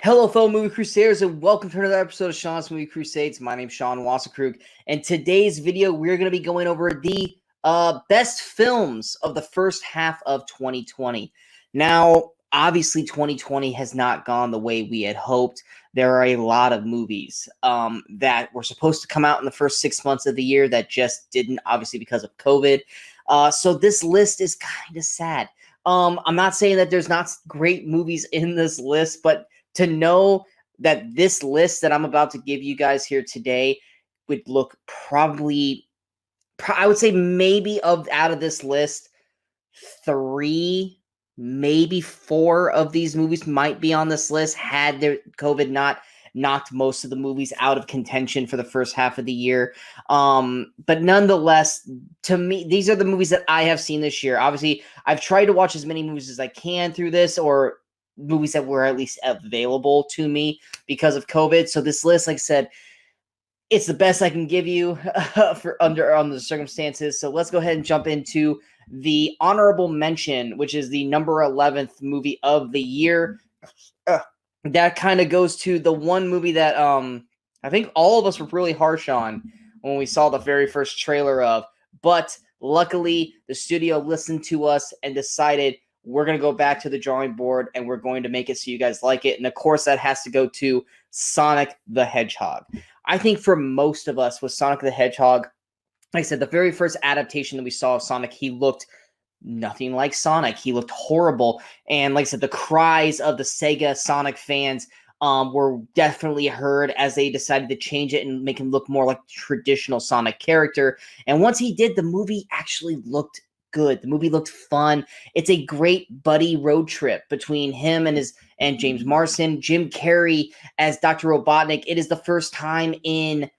Hello, fellow movie crusaders, and welcome to another episode of Sean's Movie Crusades. My name's Sean Wasserkrug, and today's video we're going to be going over the best films of the first half of 2020. Now, obviously, 2020 has not gone the way we had hoped. There are a lot of movies that were supposed to come out in the first 6 months of the year that just didn't, obviously because of COVID. So this list is kind of sad. I'm not saying that there's not great movies in this list, but to know that this list that I'm about to give you guys here today would look probably, I would say maybe out of this list, 3, maybe 4 of these movies might be on this list had their COVID not knocked most of the movies out of contention for the first half of the year. But nonetheless, to me, these are the movies that I have seen this year. Obviously, I've tried to watch as many movies as I can through this, or movies that were at least available to me because of COVID. So this list, like I said, it's the best I can give you for under the circumstances. So let's go ahead and jump into the honorable mention, which is the number 11th movie of the year. That kind of goes to the one movie that I think all of us were really harsh on when we saw the very first trailer of, but luckily the studio listened to us and decided we're going to go back to the drawing board and we're going to make it so you guys like it. And of course, that has to go to Sonic the Hedgehog. I think for most of us with Sonic the Hedgehog, like I said, the very first adaptation that we saw of Sonic, he looked nothing like Sonic. He looked horrible. And like I said, the cries of the Sega Sonic fans were definitely heard as they decided to change it and make him look more like the traditional Sonic character. And once he did, the movie actually looked good. The movie looked fun. It's a great buddy road trip between him and James Marsden. Jim Carrey as Dr. Robotnik. It is the first time in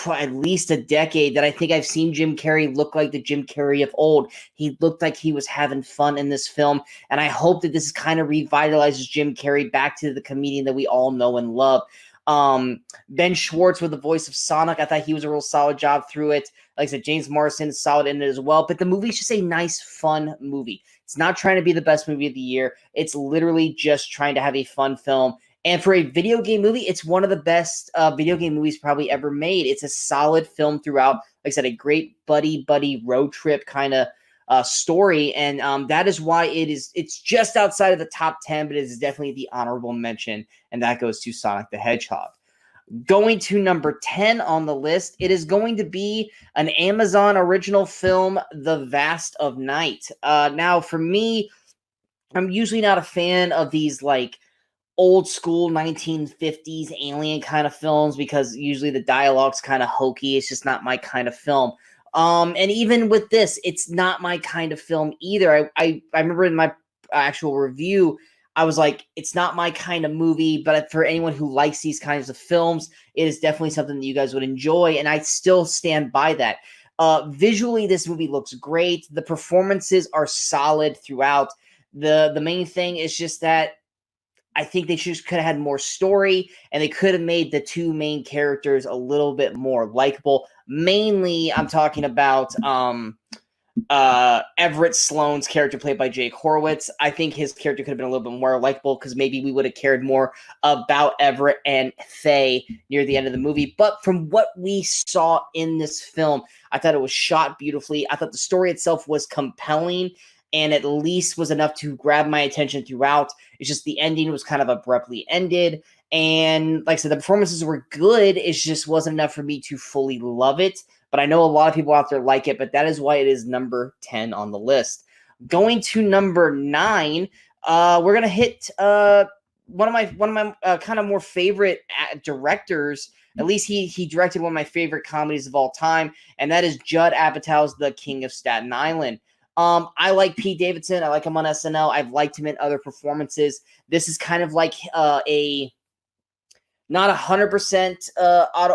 at least a decade that I think I've seen Jim Carrey look like the Jim Carrey of old. He looked like he was having fun in this film, and I hope that this kind of revitalizes Jim Carrey back to the comedian that we all know and love. Ben Schwartz with the voice of Sonic, I thought he was a real solid job through it. Like I said, James Marsden is solid in it as well, but the movie's just a nice, fun movie. It's not trying to be the best movie of the year. It's literally just trying to have a fun film. And for a video game movie, it's one of the best video game movies probably ever made. It's a solid film throughout. Like I said, a great buddy road trip kind of story, and that is why it's just outside of the top 10, but it is definitely the honorable mention, and that goes to Sonic the Hedgehog. Going to number 10 on the list, it is going to be an Amazon original film, The Vast of Night. Now, for me, I'm usually not a fan of these like old school 1950s alien kind of films because usually the dialogue's kind of hokey. It's just not my kind of film. And even with this, it's not my kind of film either. I remember in my actual review, I was like, it's not my kind of movie, but for anyone who likes these kinds of films, it is definitely something that you guys would enjoy, and I still stand by that. Visually, this movie looks great. The performances are solid throughout. The main thing is just that I think they just could have had more story, and they could have made the two main characters a little bit more likable. Mainly, I'm talking about Everett Sloane's character played by Jake Horowitz. I think his character could have been a little bit more likable because maybe we would have cared more about Everett and Faye near the end of the movie. But from what we saw in this film, I thought it was shot beautifully. I thought the story itself was compelling and at least was enough to grab my attention throughout. It's just the ending was kind of abruptly ended. And like I said, the performances were good. It just wasn't enough for me to fully love it. But I know a lot of people out there like it, but that is why it is number 10 on the list. Going to number 9, we're gonna hit one of my kind of more favorite directors. At least he directed one of my favorite comedies of all time, and that is Judd Apatow's The King of Staten Island. I like Pete Davidson. I like him on SNL. I've liked him in other performances. This is kind of like a not 100%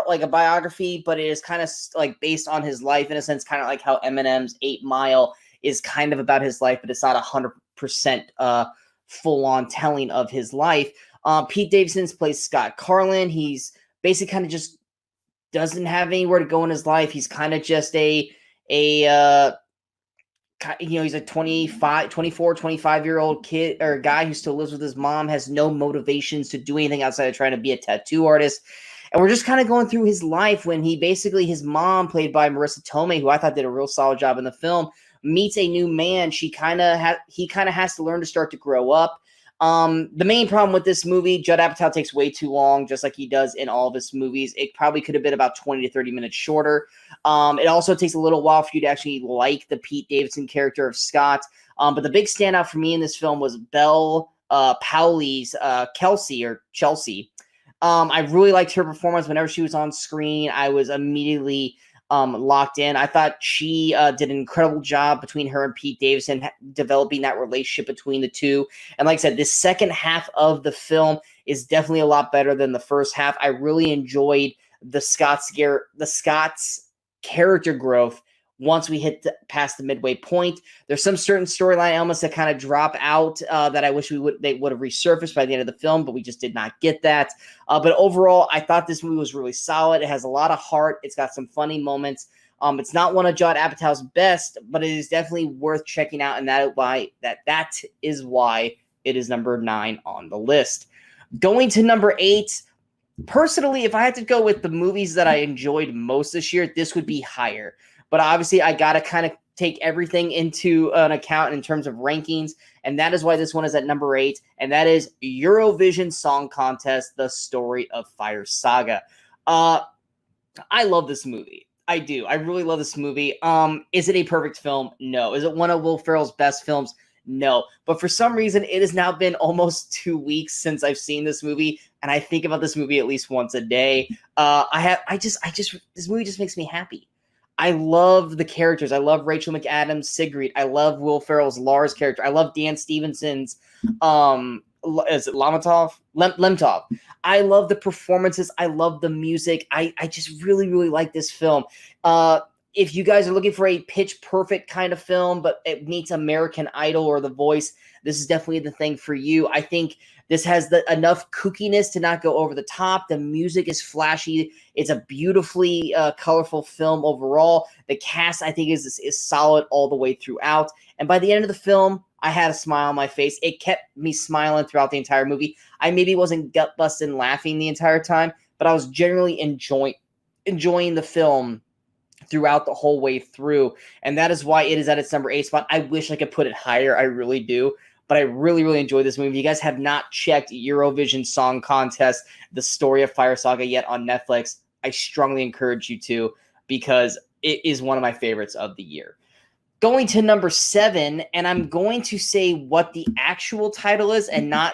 like a biography, but it is kind of like based on his life in a sense, kind of like how Eminem's 8 Mile is kind of about his life, but it's not 100% full-on telling of his life. Pete Davidson plays Scott Carlin. He's basically kind of just doesn't have anywhere to go in his life. He's kind of just a he's a 25-year-old kid or guy who still lives with his mom, has no motivations to do anything outside of trying to be a tattoo artist. And we're just kind of going through his life when his mom, played by Marissa Tomei, who I thought did a real solid job in the film, meets a new man. He kind of has to learn to start to grow up. The main problem with this movie, Judd Apatow takes way too long, just like he does in all of his movies. It probably could have been about 20 to 30 minutes shorter. It also takes a little while for you to actually like the Pete Davidson character of Scott. But the big standout for me in this film was Belle Powley's Chelsea. I really liked her performance. Whenever she was on screen, I was immediately locked in. I thought she did an incredible job between her and Pete Davidson, developing that relationship between the two. And like I said, this second half of the film is definitely a lot better than the first half. I really enjoyed the Scott's character growth once we hit past the midway point. There's some certain storyline elements that kind of drop out that I wish they would have resurfaced by the end of the film, but we just did not get that. But overall, I thought this movie was really solid. It has a lot of heart. It's got some funny moments. It's not one of Judd Apatow's best, but it is definitely worth checking out, and that is why it is number 9 on the list. Going to number 8. Personally, if I had to go with the movies that I enjoyed most this year, this would be higher. But obviously, I got to kind of take everything into an account in terms of rankings, and that is why this one is at number 8, and that is Eurovision Song Contest, The Story of Fire Saga. I love this movie. I do. I really love this movie. Is it a perfect film? No. Is it one of Will Ferrell's best films? No. But for some reason, it has now been almost 2 weeks since I've seen this movie, and I think about this movie at least once a day. This movie just makes me happy. I love the characters. I love Rachel McAdams' Sigrid. I love Will Ferrell's Lars character. I love Dan Stevenson's is it Lemtov. I love the performances. I love the music. I just really, really like this film. If you guys are looking for a pitch perfect kind of film, but it meets American Idol or The Voice, this is definitely the thing for you. I think this has enough kookiness to not go over the top. The music is flashy. It's a beautifully colorful film overall. The cast, I think, is solid all the way throughout. And by the end of the film, I had a smile on my face. It kept me smiling throughout the entire movie. I maybe wasn't gut-busting laughing the entire time, but I was generally enjoying the film throughout the whole way through. And that is why it is at its number 8 spot. I wish I could put it higher. I really do. But I really, really enjoyed this movie. If you guys have not checked Eurovision Song Contest, The Story of Fire Saga yet on Netflix, I strongly encourage you to, because it is one of my favorites of the year. Going to number 7, and I'm going to say what the actual title is and not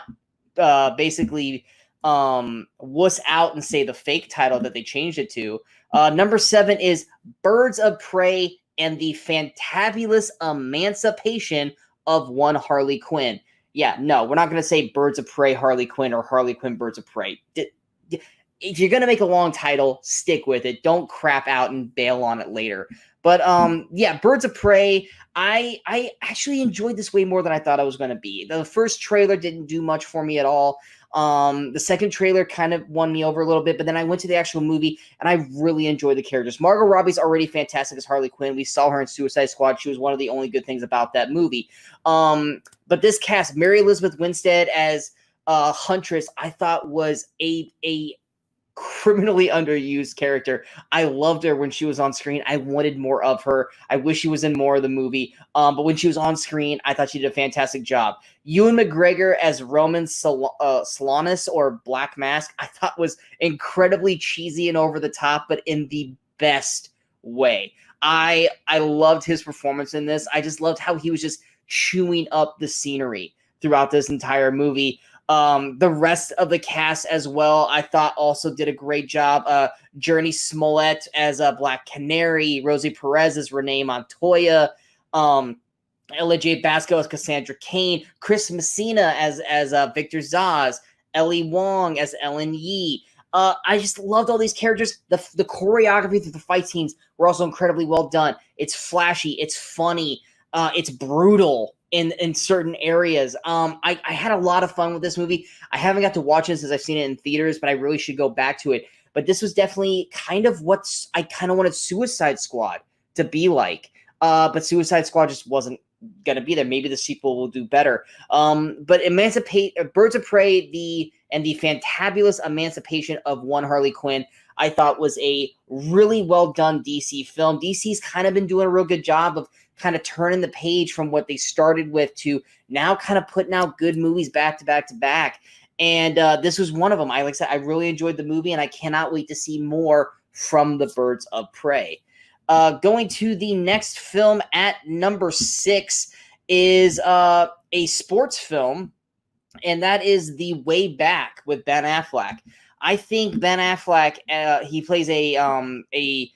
basically wuss out and say the fake title that they changed it to. Number 7 is Birds of Prey and the Fantabulous Emancipation of One Harley Quinn. Yeah, no, we're not going to say Birds of Prey Harley Quinn or Harley Quinn Birds of Prey. If you're going to make a long title, stick with it. Don't crap out and bail on it later. But yeah, Birds of Prey, I actually enjoyed this way more than I thought I was going to be. The first trailer didn't do much for me at all. The second trailer kind of won me over a little bit, but then I went to the actual movie and I really enjoyed the characters. Margot Robbie's already fantastic as Harley Quinn. We saw her in Suicide Squad. She was one of the only good things about that movie. But this cast, Mary Elizabeth Winstead as Huntress, I thought was a criminally underused character. I loved her when she was on screen. I wanted more of her. I wish she was in more of the movie. But when she was on screen, I thought she did a fantastic job. Ewan McGregor as Roman Solanas, or Black Mask, I thought was incredibly cheesy and over the top, but in the best way. I loved his performance in this. I just loved how he was just chewing up the scenery throughout this entire movie. The rest of the cast as well, I thought also did a great job. Journey Smollett as Black Canary, Rosie Perez as Renee Montoya, Ella J. Basco as Cassandra Cain, Chris Messina as Victor Zaz, Ellie Wong as Ellen Yee. I just loved all these characters. The choreography through the fight scenes were also incredibly well done. It's flashy, it's funny, it's brutal in certain areas. I had a lot of fun with this movie. I haven't got to watch it since I've seen it in theaters, but I really should go back to it. But this was definitely kind of what I kind of wanted Suicide Squad to be like. but Suicide Squad just wasn't gonna be there. Maybe the sequel will do better. But Birds of Prey, the fantabulous emancipation of one Harley Quinn, I thought was a really well done DC film. DC's kind of been doing a real good job of kind of turning the page from what they started with to now kind of putting out good movies back to back to back. And this was one of them. Like I said, I really enjoyed the movie, and I cannot wait to see more from the Birds of Prey. Going to the next film at number 6 is a sports film, and that is The Way Back with Ben Affleck. I think Ben Affleck, he plays a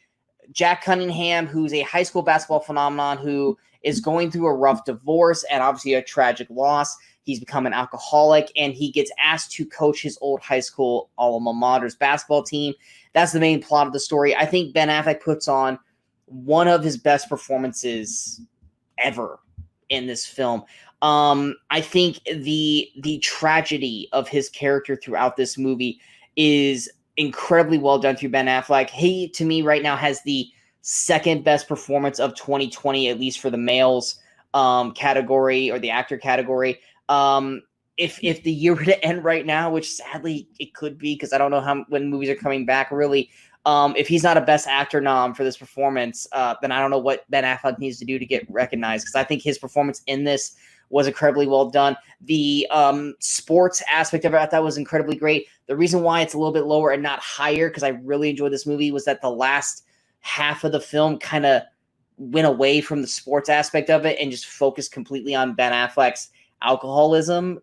Jack Cunningham, who's a high school basketball phenomenon who is going through a rough divorce and obviously a tragic loss. He's become an alcoholic, and he gets asked to coach his old high school alma mater's basketball team. That's the main plot of the story. I think Ben Affleck puts on one of his best performances ever in this film. I think the tragedy of his character throughout this movie is incredibly well done through Ben Affleck. He, to me, right now has the second best performance of 2020, at least for the males category or the actor category. If the year were to end right now, which sadly it could be because I don't know when movies are coming back really, if he's not a Best Actor nom for this performance, then I don't know what Ben Affleck needs to do to get recognized, because I think his performance in this was incredibly well done. The sports aspect of it I thought was incredibly great. The reason why it's a little bit lower and not higher, because I really enjoyed this movie, was that the last half of the film kind of went away from the sports aspect of it and just focused completely on Ben Affleck's alcoholism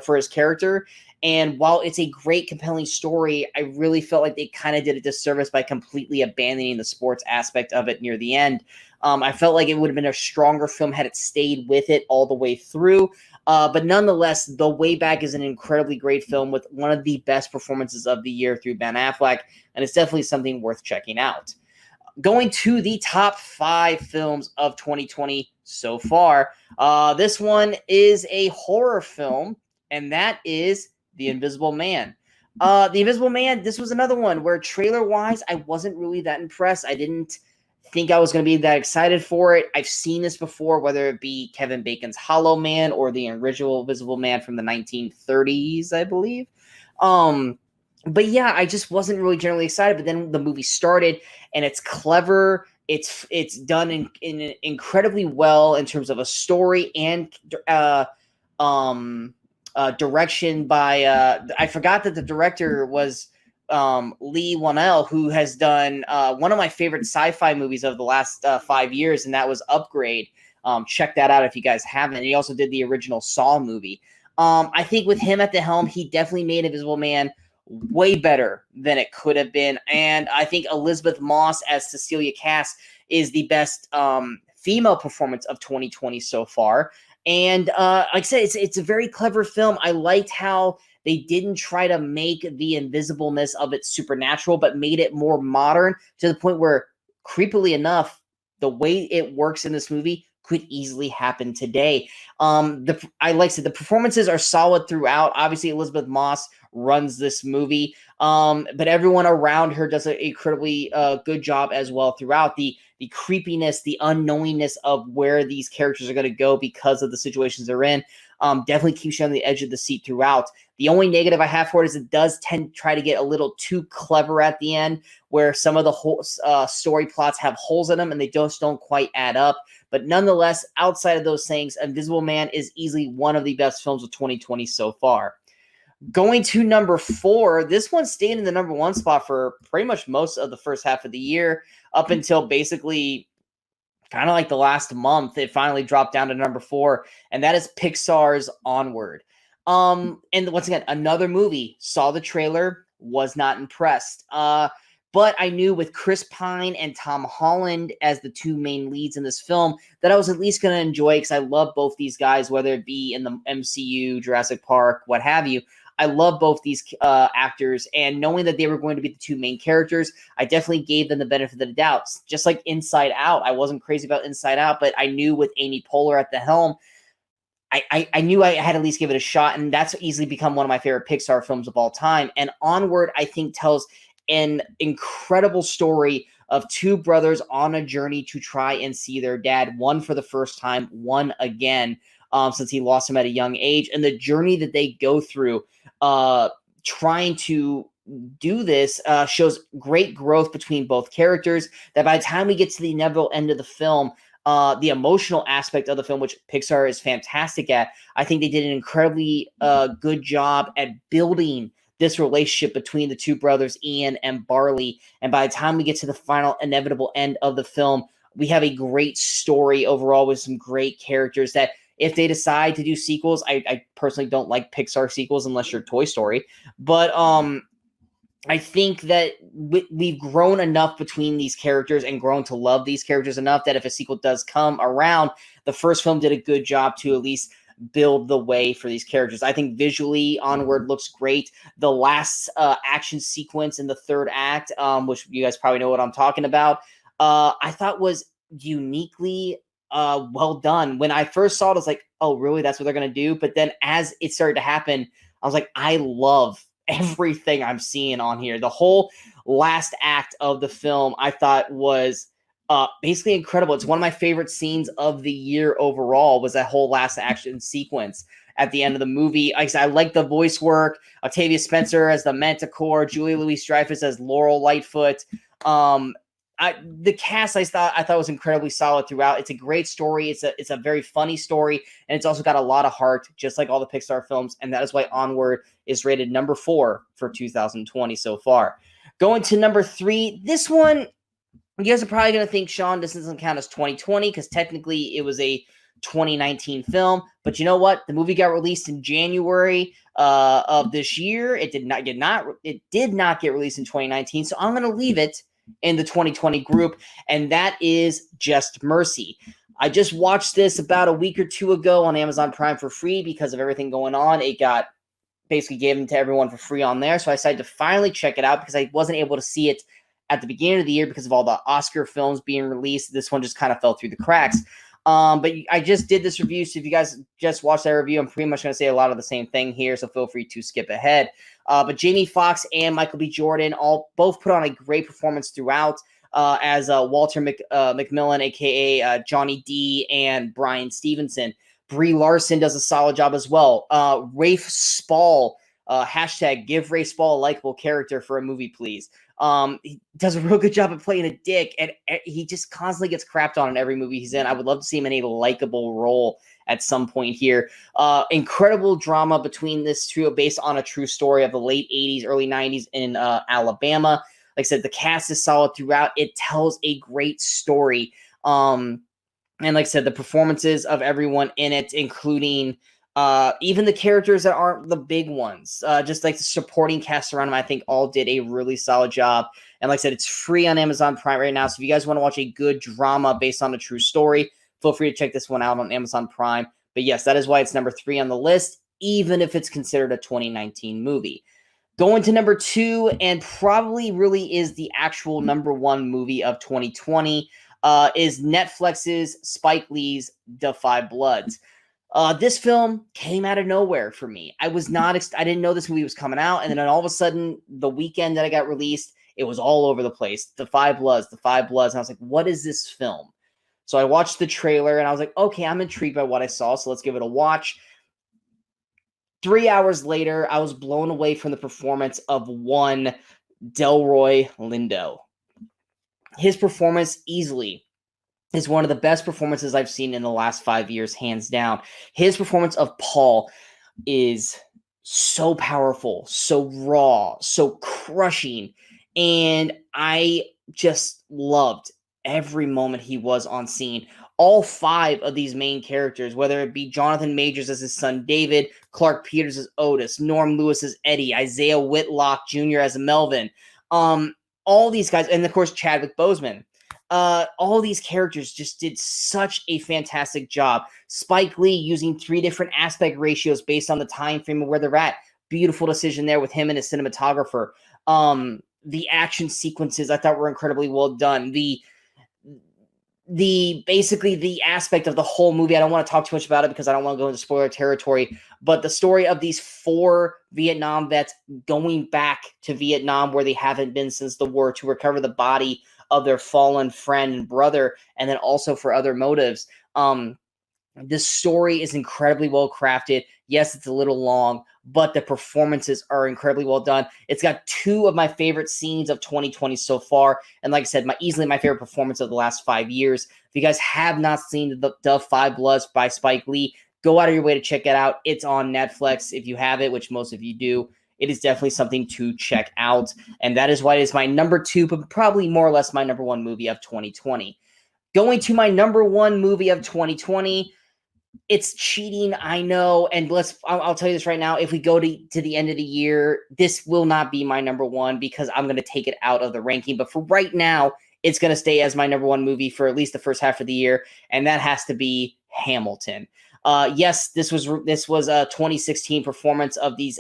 for his character. And while it's a great, compelling story, I really felt like they kind of did a disservice by completely abandoning the sports aspect of it near the end. I felt like it would have been a stronger film had it stayed with it all the way through. But nonetheless, The Way Back is an incredibly great film with one of the best performances of the year through Ben Affleck, and it's definitely something worth checking out. Going to the top 5 films of 2020 so far, this one is a horror film, and that is The Invisible Man. The Invisible Man, this was another one where trailer-wise, I wasn't really that impressed. I didn't think I was going to be that excited for it. I've seen this before, whether it be Kevin Bacon's Hollow Man or the original Invisible Man from the 1930s, I believe. But yeah, I just wasn't really generally excited. But then the movie started, and it's clever. It's done in incredibly well in terms of a story and direction by I forgot that the director was Lee Wanell, who has done one of my favorite sci-fi movies of the last 5 years, and that was Upgrade. Check that out if you guys haven't. He also did the original Saw movie. I think with him at the helm, he definitely made Invisible Man way better than it could have been. And I think Elizabeth Moss as Cecilia Cass is the best female performance of 2020 so far. And like I said, it's a very clever film. I liked how they didn't try to make the invisibleness of it supernatural, but made it more modern to the point where, creepily enough, the way it works in this movie could easily happen today. I like I said, the performances are solid throughout. Obviously, Elizabeth Moss runs this movie, but everyone around her does an incredibly good job as well throughout. The creepiness, the unknowingness of where these characters are going to go because of the situations they're in, definitely keeps you on the edge of the seat throughout. The only negative I have for it is it does tend to try to get a little too clever at the end, where some of the whole story plots have holes in them and they just don't quite add up. But nonetheless, outside of those things, Invisible Man is easily one of the best films of 2020 so far. Going to number 4, this one stayed in the number 1 spot for pretty much most of the first half of the year, up until basically kind of like the last month. It finally dropped down to number 4, and that is Pixar's Onward. And once again, another movie, saw the trailer, was not impressed. But I knew with Chris Pine and Tom Holland as the 2 main leads in this film that I was at least going to enjoy, because I love both these guys, whether it be in the MCU, Jurassic Park, what have you. I love both these actors, and knowing that they were going to be the 2 main characters, I definitely gave them the benefit of the doubt. Just like Inside Out, I wasn't crazy about Inside Out, but I knew with Amy Poehler at the helm, I knew I had to at least give it a shot, and that's easily become one of my favorite Pixar films of all time. And Onward, I think, tells an incredible story of two brothers on a journey to try and see their dad, one for the first time, one again, since he lost him at a young age, and the journey that they go through trying to do this shows great growth between both characters, that by the time we get to the inevitable end of the film, the emotional aspect of the film, which Pixar is fantastic at, I think they did an incredibly good job at building this relationship between the two brothers, Ian and Barley. And by the time we get to the final inevitable end of the film, we have a great story overall with some great characters that, if they decide to do sequels, I personally don't like Pixar sequels unless you're Toy Story, but I think that we've grown enough between these characters and grown to love these characters enough that if a sequel does come around, the first film did a good job to at least build the way for these characters. I think visually, Onward looks great. The last action sequence in the third act, which you guys probably know what I'm talking about, I thought was uniquely well done. When I first saw it, I was like, oh, really? That's what they're going to do? But then as it started to happen, I was like, I love everything I'm seeing on here. The whole last act of the film I thought was basically incredible. It's one of my favorite scenes of the year overall, was that whole last action sequence at the end of the movie. I like the voice work. Octavia Spencer as the Manticore, Julia Louis-Dreyfus as Laurel Lightfoot. The cast I thought was incredibly solid throughout. It's a great story. It's a very funny story, and it's also got a lot of heart, just like all the Pixar films, and that is why Onward is rated number 4 for 2020 so far. Going to number 3, this one, you guys are probably going to think, Sean, this doesn't count as 2020 because technically it was a 2019 film, but you know what? The movie got released in January of this year. It did not get released in 2019, so I'm going to leave it in the 2020 group, and that is Just Mercy. I just watched this about a week or two ago on Amazon Prime for free because of everything going on. It got basically given to everyone for free on there, so I decided to finally check it out because I wasn't able to see it at the beginning of the year because of all the Oscar films being released. This one just kind of fell through the cracks. But I just did this review, so if you guys just watched that review, I'm pretty much going to say a lot of the same thing here, so feel free to skip ahead. But Jamie Foxx and Michael B. Jordan both put on a great performance throughout, as Walter McMillan, a.k.a. Johnny D, and Brian Stevenson. Brie Larson does a solid job as well. Rafe Spall, hashtag give Rafe Spall a likable character for a movie, please. He does a real good job of playing a dick, and he just constantly gets crapped on in every movie he's in. I would love to see him in a likable role at some point here. Incredible drama between this trio based on a true story of the late 80s, early 90s in Alabama. Like I said, the cast is solid throughout. It tells a great story. And like I said, the performances of everyone in it, including even the characters that aren't the big ones, just like the supporting cast around them, I think all did a really solid job. And like I said, it's free on Amazon Prime right now. So if you guys want to watch a good drama based on a true story, feel free to check this one out on Amazon Prime. But yes, that is why it's number 3 on the list, even if it's considered a 2019 movie. Going to number 2, and probably really is the actual number 1 movie of 2020, is Netflix's Spike Lee's Da 5 Bloods. This film came out of nowhere for me. I didn't know this movie was coming out, and then all of a sudden, the weekend that it got released, it was all over the place. Da 5 Bloods, Da 5 Bloods, and I was like, what is this film? So I watched the trailer, and I was like, okay, I'm intrigued by what I saw, so let's give it a watch. 3 hours later, I was blown away from the performance of one Delroy Lindo. His performance easily is one of the best performances I've seen in the last 5 years, hands down. His performance of Paul is so powerful, so raw, so crushing, and I just loved every moment he was on scene. All 5 of these main characters, whether it be Jonathan Majors as his son David, Clark Peters as Otis, Norm Lewis as Eddie, Isaiah Whitlock Jr. as Melvin, all these guys, and of course Chadwick Boseman. All these characters just did such a fantastic job. Spike Lee using 3 different aspect ratios based on the time frame of where they're at. Beautiful decision there with him and his cinematographer. The action sequences I thought were incredibly well done. Basically the aspect of the whole movie, I don't want to talk too much about it because I don't want to go into spoiler territory, but the story of these 4 Vietnam vets going back to Vietnam where they haven't been since the war to recover the body of their fallen friend and brother, and then also for other motives. This story is incredibly well crafted. Yes, it's a little long, but the performances are incredibly well done. It's got two of my favorite scenes of 2020 so far. And like I said, easily my favorite performance of the last 5 years. If you guys have not seen the Five Bloods by Spike Lee, go out of your way to check it out. It's on Netflix. If you have it, which most of you do, it is definitely something to check out. And that is why it is my number 2, but probably more or less my number 1 movie of 2020. Going to my number 1 movie of 2020, it's cheating, I know, and I'll tell you this right now. If we go to the end of the year, this will not be my number 1 because I'm going to take it out of the ranking. But for right now, it's going to stay as my number 1 movie for at least the first half of the year, and that has to be Hamilton. Yes, this was a 2016 performance of these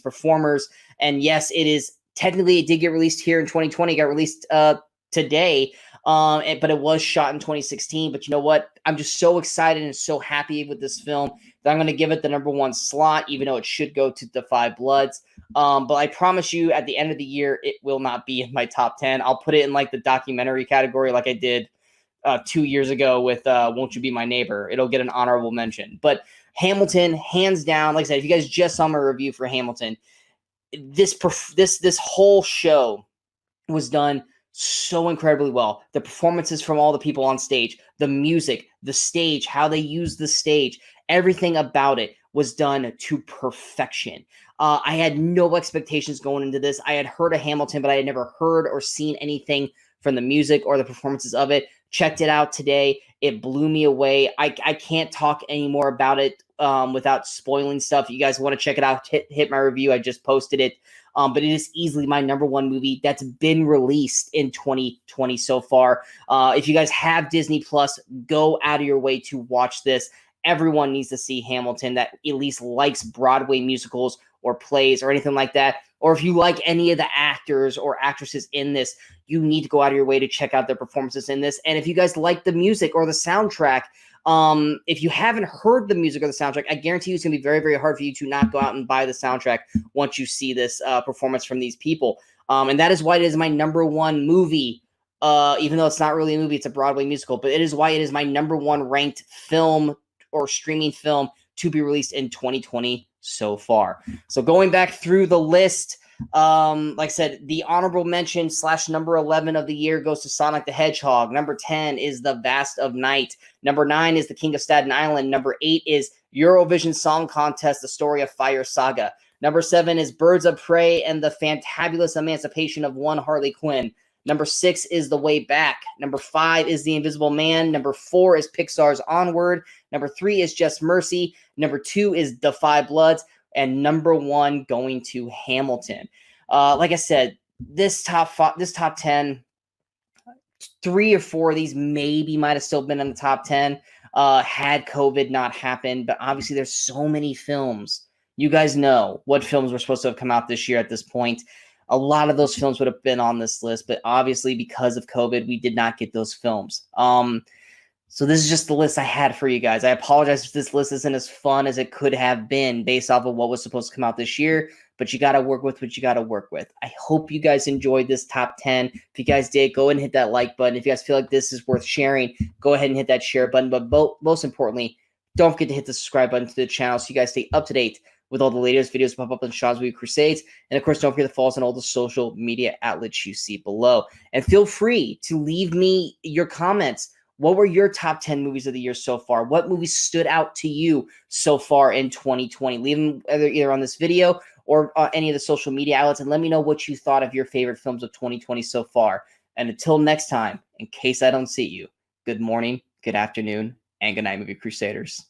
performers, and yes, it did get released here in 2020. It got released today. But it was shot in 2016. But you know what? I'm just so excited and so happy with this film that I'm going to give it the number 1 slot, even though it should go to the Five Bloods. But I promise you, at the end of the year, it will not be in my top 10. I'll put it in like the documentary category, like I did 2 years ago with Won't You Be My Neighbor. It'll get an honorable mention. But Hamilton, hands down, like I said, if you guys just saw my review for Hamilton, this whole show was done so incredibly well. The performances from all the people on stage, the music, the stage, how they use the stage, everything about it was done to perfection. I had no expectations going into this. I had heard of Hamilton, but I had never heard or seen anything from the music or the performances of it. Checked it out today. It blew me away. I can't talk any more about it without spoiling stuff. If you guys want to check it out, hit my review. I just posted it. But it is easily my number 1 movie that's been released in 2020 so far. If you guys have Disney Plus, go out of your way to watch this. Everyone needs to see Hamilton that at least likes Broadway musicals or plays or anything like that. Or if you like any of the actors or actresses in this, you need to go out of your way to check out their performances in this. And if you guys like the music or the soundtrack, if you haven't heard the music or the soundtrack, I guarantee you it's going to be very, very hard for you to not go out and buy the soundtrack once you see this performance from these people. And that is why it is my number 1 movie, even though it's not really a movie, it's a Broadway musical, but it is why it is my number 1 ranked film or streaming film to be released in 2020 so far. So going back through the list, like I said, the honorable mention / number 11 of the year goes to Sonic the Hedgehog. Number 10 is The Vast of Night. Number 9 is The King of Staten Island. Number 8 is Eurovision Song Contest, The Story of Fire Saga. Number 7 is Birds of Prey and the Fantabulous Emancipation of One Harley Quinn. Number 6 is The Way Back. Number 5 is The Invisible Man. Number 4 is Pixar's Onward. Number 3 is Just Mercy. Number 2 is The Five Bloods. And number 1 going to Hamilton. Like I said, this top 10, 3 or 4 of these maybe might have still been in the top 10 had COVID not happened. But obviously there's so many films. You guys know what films were supposed to have come out this year at this point. A lot of those films would have been on this list, but obviously because of COVID, we did not get those films. So this is just the list I had for you guys. I apologize if this list isn't as fun as it could have been based off of what was supposed to come out this year, but you got to work with what you got to work with. I hope you guys enjoyed this top 10. If you guys did, go ahead and hit that like button. If you guys feel like this is worth sharing, go ahead and hit that share button. But most importantly, don't forget to hit the subscribe button to the channel so you guys stay up to date with all the latest videos pop up on Sean's Movie Crusades. And of course, don't forget to follow us on all the social media outlets you see below. And feel free to leave me your comments. What were your top 10 movies of the year so far? What movies stood out to you so far in 2020? Leave them either on this video or any of the social media outlets, and let me know what you thought of your favorite films of 2020 so far. And until next time, in case I don't see you, good morning, good afternoon, and good night, Movie Crusaders.